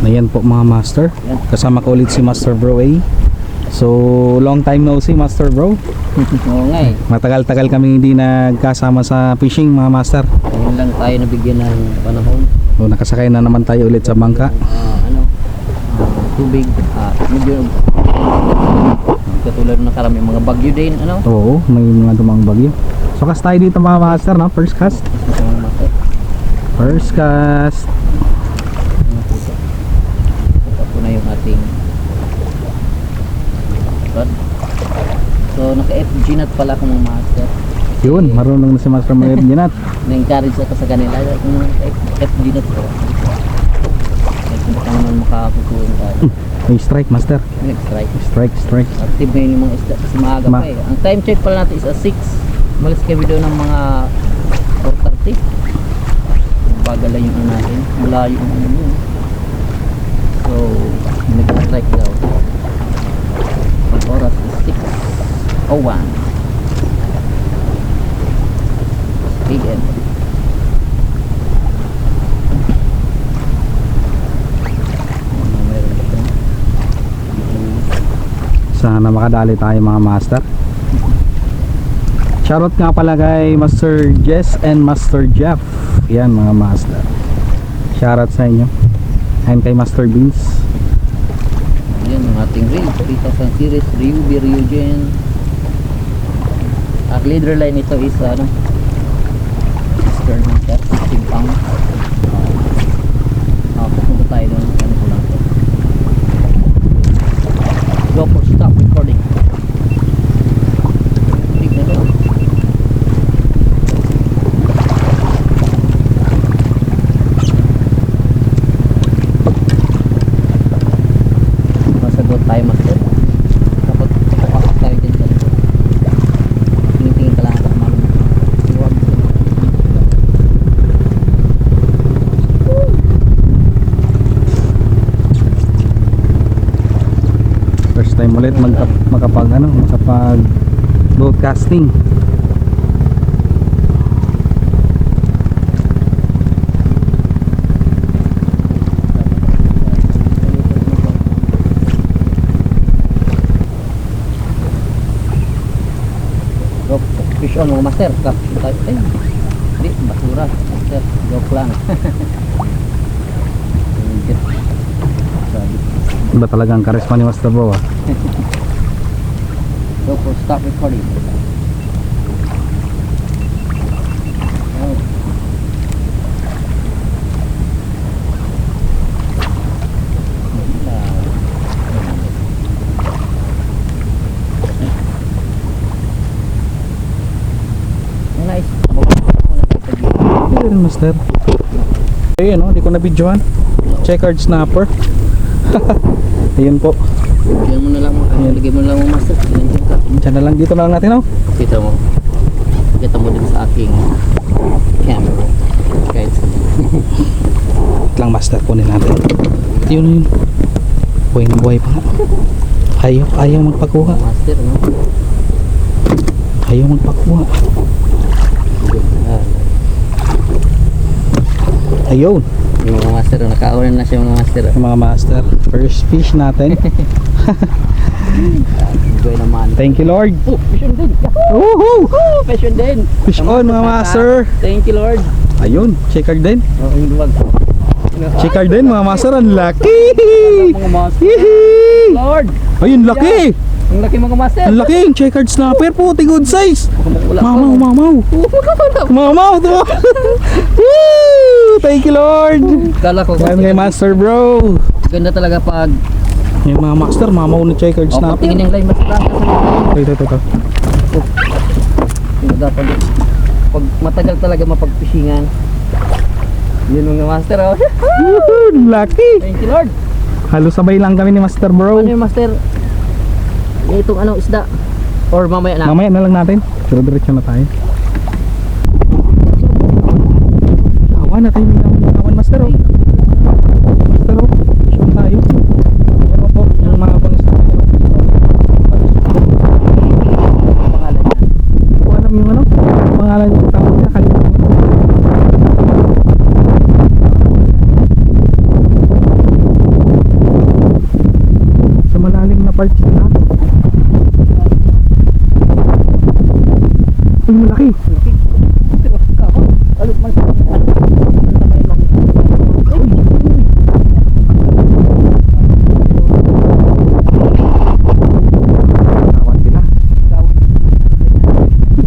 Ayan po mga master. Kasama ko ulit si Master Bro A. So, long time no see Master Bro. Oo nga eh. Matagal-tagal kami hindi nagkasama sa fishing mga master. Ngayon lang tayo nabigyan ng panahon. So, nakasakay na naman tayo ulit sa bangka. Tubig. Medyo katulad na karami mga bagyo din. Oo, may mga dumang bagyo. So, cast tayo dito mga master, no? First cast. First cast. Ito na yung ating rod. So naka-FG nut pala akong mga master. Yun, marunong na si Master mag FG nut. Na-encourage ako sa kanila kung FG nut ko. Kung baka naman makakukuhin tayo. May strike Master. Strike. Strike. Active na yun yung mga isda kasi maaga pa eh. Ang time check pala natin is 6. Malis kami doon ng mga 4:30. Bagal lang yung natin. Malayo yung yun. So, nag-strike daw. Ang oras is 6:01 PM. Sana makadali tayo mga master. Shoutout nga pala kay Master Jess and Master Jeff. Yan mga master. Shoutout sa inyo. And kay Master Beans. Yan ang ating reel 3000 series Ryubi Ryujin. Ang leader line ito is Master Hunter Simpang. Pupunta tayo doon. Ano ko lang ito. Go for stop recording. Tignan doon. Masagot tayo master. Dapat papasok tayo dyan sa likod. Tingin-tingin ka lang sa kamalong. Iwag. First time ulit makapag broadcasting. Go, fish on mga master. Caption tayo. Hindi, basura. Master, joke lang. Sabi. Iba talaga ang karisma ni Master Bro ah. Go for stop recording. Oh. Nice. Ayun Master. Ayun no, di ko na-videohan. Checkered snapper. Ayun po. Lagyan mo na lang, lagyan mo na lang mo master. Sinandiyan ka. Diyan na lang, dito na lang natin oh. Kita mo. Kita mo din sa aking camera. Kahit sa Wait lang Master, kunin natin. Yun. Buhay na buhay pa nga. Ayaw magpakuha. master, no? Ayaw magpakuha. Ayun. Yung mga master, nakaulan na siya mga master. Mga master, first fish natin. Enjoy naman. Thank you Lord. Oh, fish on din. Woohoo! Fish on din. Fish on mga master. Thank you Lord. Ayun, checkered din. Oh, yung duwag. Checkered din mga master, ang laki. Mga master. Hihi! Lord. Ayun, laki. Ang laki mga master. Ang laki, yung checkered snapper po, good size. Mamaw. Mamaw to. Woo! Thank you Lord. Kala ko. Yan kay Master Bro. Ganda talaga pag Yung mga master, mamaw ni checkered snapper. tingin yung line mas lang sa Ito. dapat pag matagal talaga mapagpishingan. Yun mga master. Oh. Woohoo! Laki. Thank you Lord. Halos sabay lang kami ni Master Bro. Ano yung master? Itong isda? Or mamaya na? Mamaya na lang natin. Pero diretso na tayo. Awan na tayo. Awan Master oh. Master oh. Siyang tayo. Ano po? Yung mga bangis na tayo. Pangalan niya. Kung alam yung ano? Pangalan yung tawag niya. Kalimutan ko. Uy, malaki. Kawan sila.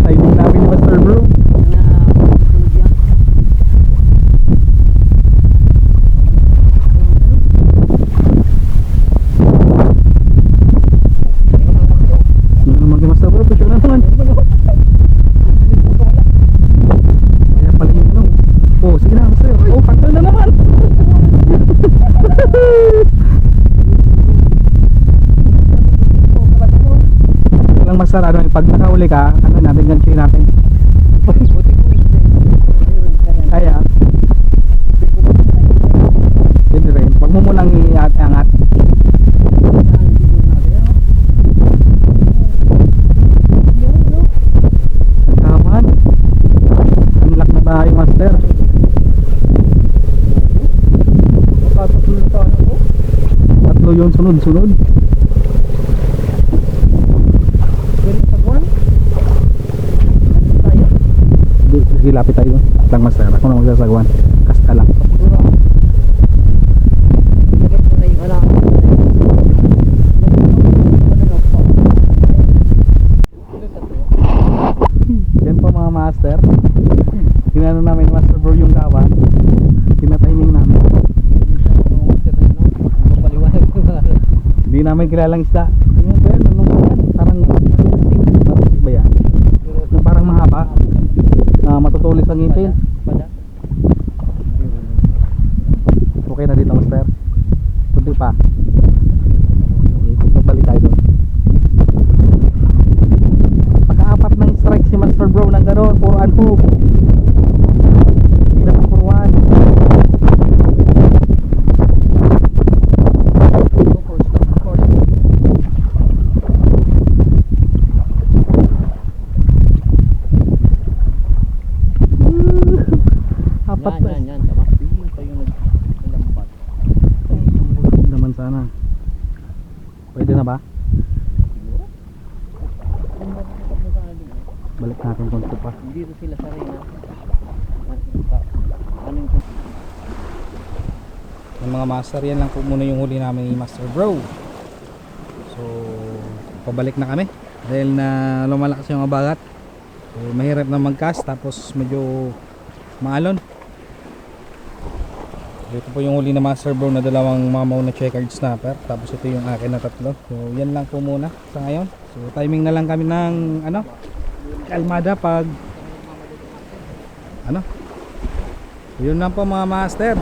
Timing namin ni Master Bro. Ano naman kay Master Bro? Pusyo na naman. Kaya pala yung ano. Oh, sige na Master. Oh, fakta na naman. Lang Master, ano, pag nakauli ka, ano natin, ganchoy natin. Kaya, hindi rin. Pag mo munang iangat. Kaman. Unlock na tayo Master. Tatlo yung sunod-sunod. Sige, lapit tayo doon. Lang Master, ako na magsasagwan. Kasta lang. Yan po mga Master. Tinano namin Master Bro yung kawan. Tinatiming namin. Hindi namin kilalang isda. Yan ba yan? Anong ba yan? Parang ba yan? Yung parang mahaba. Matutulis ang ngipin. Okay na dito Master. Kunti pa. Magbalik tayo doon. Pagka-apat ng strike si Master Bro ng gano'n, puro unhook. Hindi na puro one. Apat na. Yan. Tama. Yung pa yung naglambat. Naman sana. Pwede na ba? Balik natin konti pa. Dito sila sa rin. Ano yung Yung mga Master, yan lang po muna yung huli namin ni Master Bro. So, pabalik na kami dahil na lumalakas yung abagat. So, mahirap na mag-cast tapos medyo maalon. Ito po yung huli na Master Bro na dalawang mamaw na checkered snapper. Tapos ito yung akin na tatlo. So yan lang po muna sa ngayon. So timing na lang kami ng ano, kalmada pag ano. Yun lang po mga Master.